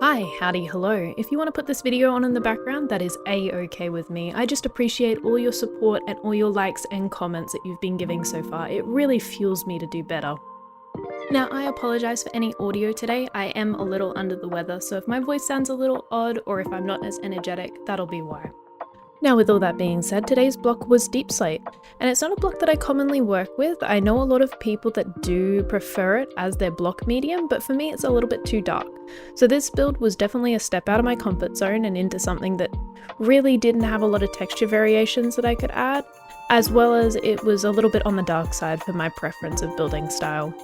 Hi, howdy, hello. If you want to put this video on in the background, that is a-okay with me. I just appreciate all your support and all your likes and comments that you've been giving so far. It really fuels me to do better. Now, I apologize for any audio today. I am a little under the weather, so if my voice sounds a little odd or if I'm not as energetic, that'll be why. Now, with all that being said, today's block was Deepslate, and it's not a block that I commonly work with. I know a lot of people that do prefer it as their block medium, but for me it's a little bit too dark. So this build was definitely a step out of my comfort zone and into something that really didn't have a lot of texture variations that I could add, as well as it was a little bit on the dark side for my preference of building style.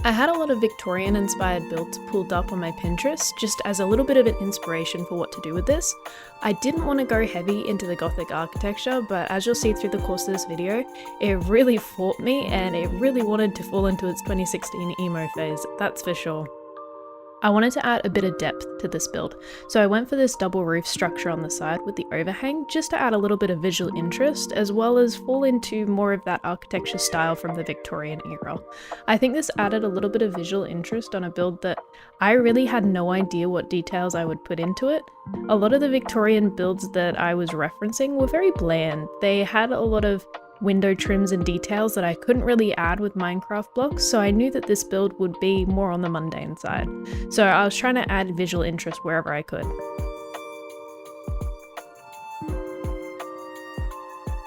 I had a lot of Victorian inspired builds pulled up on my Pinterest just as a little bit of an inspiration for what to do with this. I didn't want to go heavy into the Gothic architecture, but as you'll see through the course of this video, it really fought me and it really wanted to fall into its 2016 emo phase, that's for sure. I wanted to add a bit of depth to this build, so I went for this double roof structure on the side with the overhang just to add a little bit of visual interest as well as fall into more of that architecture style from the Victorian era. I think this added a little bit of visual interest on a build that I really had no idea what details I would put into it. A lot of the Victorian builds that I was referencing were very bland. They had a lot of window trims and details that I couldn't really add with Minecraft blocks, so I knew that this build would be more on the mundane side. So I was trying to add visual interest wherever I could.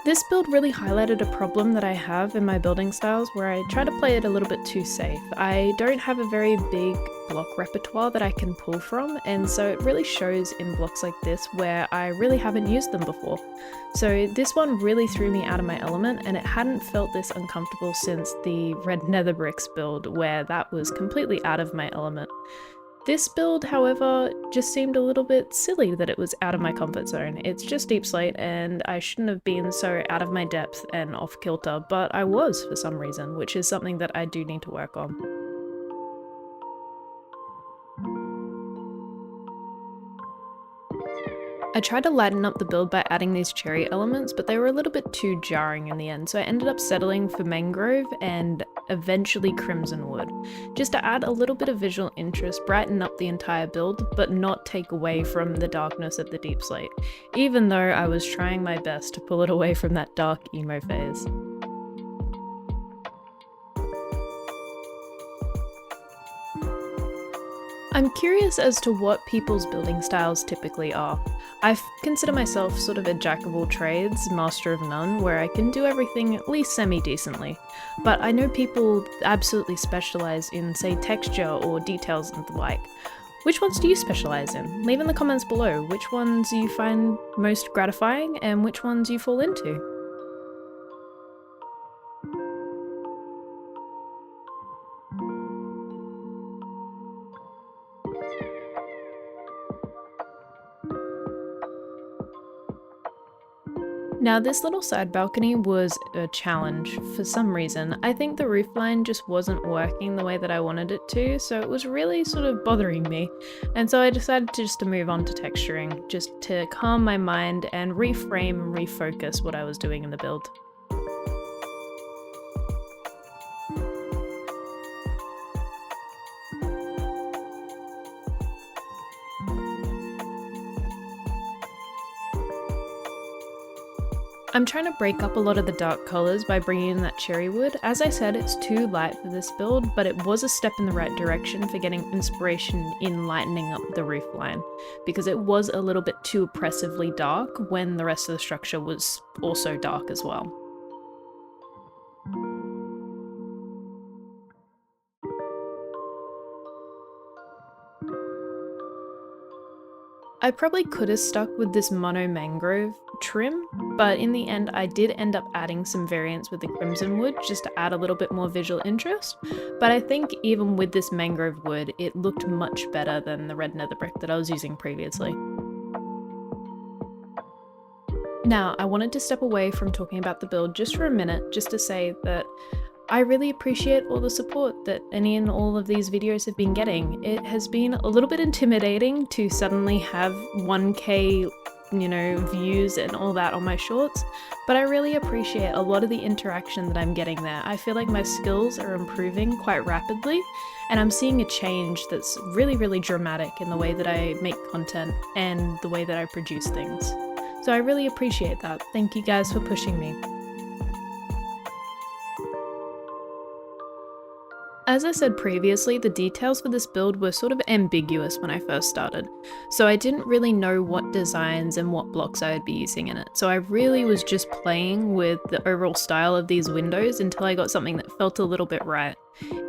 This build really highlighted a problem that I have in my building styles where I try to play it a little bit too safe. I don't have a very big block repertoire that I can pull from, and so it really shows in blocks like this where I really haven't used them before. So this one really threw me out of my element, and it hadn't felt this uncomfortable since the red nether bricks build where that was completely out of my element. This build, however, just seemed a little bit silly that it was out of my comfort zone. It's just Deepslate and I shouldn't have been so out of my depth and off kilter, but I was for some reason, which is something that I do need to work on. I tried to lighten up the build by adding these cherry elements, but they were a little bit too jarring in the end, so I ended up settling for mangrove and eventually crimson wood, just to add a little bit of visual interest, brighten up the entire build, but not take away from the darkness of the Deepslate, even though I was trying my best to pull it away from that dark emo phase. I'm curious as to what people's building styles typically are. I consider myself sort of a jack of all trades, master of none, where I can do everything at least semi-decently. But I know people absolutely specialize in, say, texture or details and the like. Which ones do you specialize in? Leave in the comments below which ones you find most gratifying and which ones you fall into. Now this little side balcony was a challenge for some reason. I think the roofline just wasn't working the way that I wanted it to, so it was really sort of bothering me. And so I decided to move on to texturing, just to calm my mind and reframe and refocus what I was doing in the build. I'm trying to break up a lot of the dark colours by bringing in that cherry wood. As I said, it's too light for this build, but it was a step in the right direction for getting inspiration in lightening up the roof line, because it was a little bit too oppressively dark when the rest of the structure was also dark as well. I probably could have stuck with this mono mangrove trim, but in the end I did end up adding some variants with the crimson wood just to add a little bit more visual interest, but I think even with this mangrove wood it looked much better than the red nether brick that I was using previously. Now, I wanted to step away from talking about the build just for a minute, just to say that I really appreciate all the support that any and all of these videos have been getting. It has been a little bit intimidating to suddenly have 1k views and all that on my shorts, but I really appreciate a lot of the interaction that I'm getting there. I feel like my skills are improving quite rapidly, and I'm seeing a change that's really, really dramatic in the way that I make content and the way that I produce things. So I really appreciate that. Thank you guys for pushing me. As I said previously, the details for this build were sort of ambiguous when I first started, so I didn't really know what designs and what blocks I would be using in it. So I really was just playing with the overall style of these windows until I got something that felt a little bit right.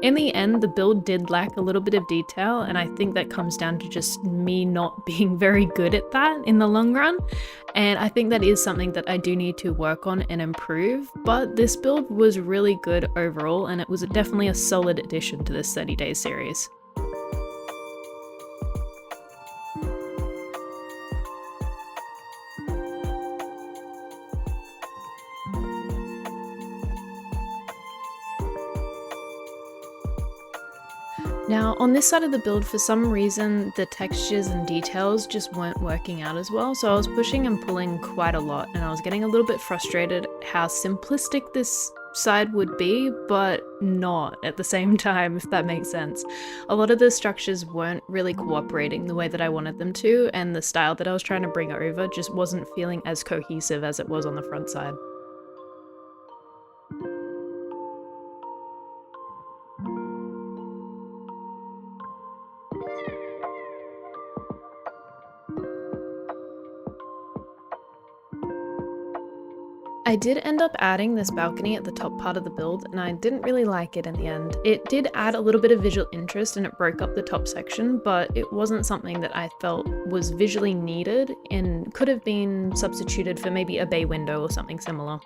In the end, the build did lack a little bit of detail, and I think that comes down to just me not being very good at that in the long run. And I think that is something that I do need to work on and improve, but this build was really good overall, and it was definitely a solid addition to this 30 Days series. Now, on this side of the build, for some reason, the textures and details just weren't working out as well, so I was pushing and pulling quite a lot, and I was getting a little bit frustrated how simplistic this side would be, but not at the same time, if that makes sense. A lot of the structures weren't really cooperating the way that I wanted them to, and the style that I was trying to bring over just wasn't feeling as cohesive as it was on the front side. I did end up adding this balcony at the top part of the build, and I didn't really like it in the end. It did add a little bit of visual interest and it broke up the top section, but it wasn't something that I felt was visually needed and could have been substituted for maybe a bay window or something similar.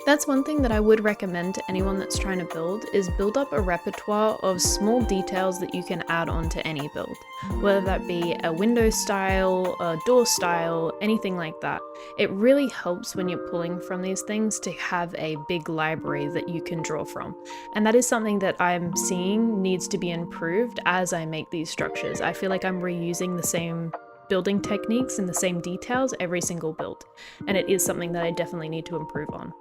That's one thing that I would recommend to anyone that's trying to build, is build up a repertoire of small details that you can add on to any build. Whether that be a window style, a door style, anything like that. It really helps when you're pulling from these things to have a big library that you can draw from. And that is something that I'm seeing needs to be improved as I make these structures. I feel like I'm reusing the same building techniques and the same details every single build. And it is something that I definitely need to improve on.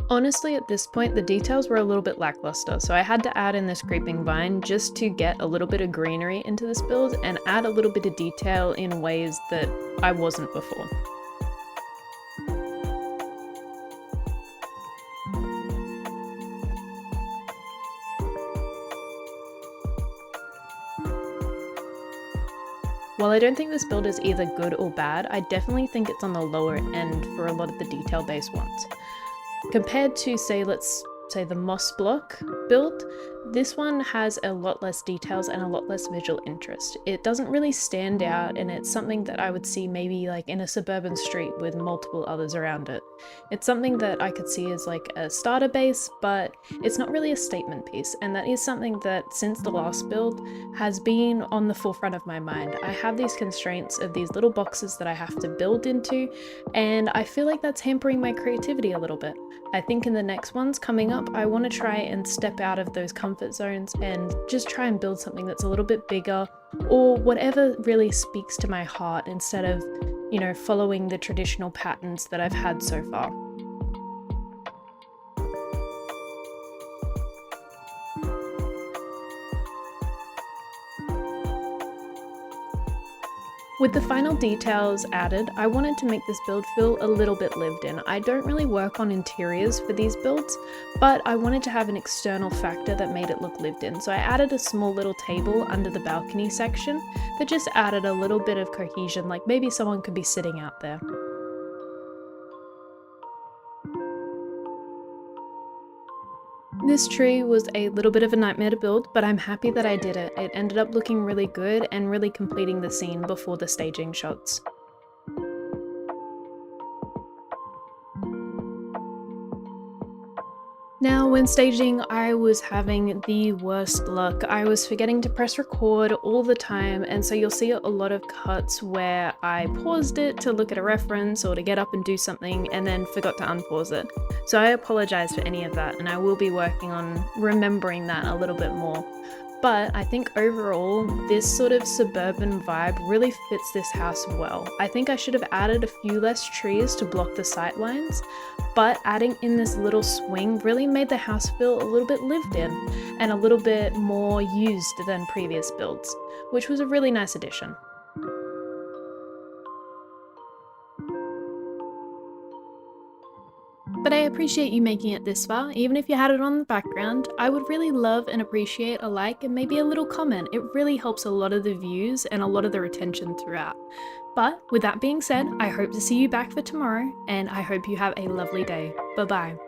Honestly, at this point, the details were a little bit lackluster, so I had to add in this creeping vine just to get a little bit of greenery into this build and add a little bit of detail in ways that I wasn't before. While I don't think this build is either good or bad, I definitely think it's on the lower end for a lot of the detail-based ones. Compared to, say, let's say the moss block build, this one has a lot less details and a lot less visual interest. It doesn't really stand out, and it's something that I would see maybe like in a suburban street with multiple others around it. It's something that I could see as like a starter base, but it's not really a statement piece, and that is something that since the last build has been on the forefront of my mind. I have these constraints of these little boxes that I have to build into, and I feel like that's hampering my creativity a little bit. I think in the next ones coming up, I want to try and step out of those comfort zones and just try and build something that's a little bit bigger, or whatever really speaks to my heart instead of, following the traditional patterns that I've had so far. With the final details added, I wanted to make this build feel a little bit lived in. I don't really work on interiors for these builds, but I wanted to have an external factor that made it look lived in. So I added a small little table under the balcony section that just added a little bit of cohesion, like maybe someone could be sitting out there. This tree was a little bit of a nightmare to build, but I'm happy that I did it. It ended up looking really good and really completing the scene before the staging shots. Now, when staging, I was having the worst luck. I was forgetting to press record all the time, and so you'll see a lot of cuts where I paused it to look at a reference or to get up and do something and then forgot to unpause it. So I apologize for any of that, and I will be working on remembering that a little bit more. But I think overall, this sort of suburban vibe really fits this house well. I think I should have added a few less trees to block the sightlines, but adding in this little swing really made the house feel a little bit lived in and a little bit more used than previous builds, which was a really nice addition. But I appreciate you making it this far. Even if you had it on the background, I would really love and appreciate a like and maybe a little comment. It really helps a lot of the views and a lot of the retention throughout. But with that being said, I hope to see you back for tomorrow, and I hope you have a lovely day. Bye bye.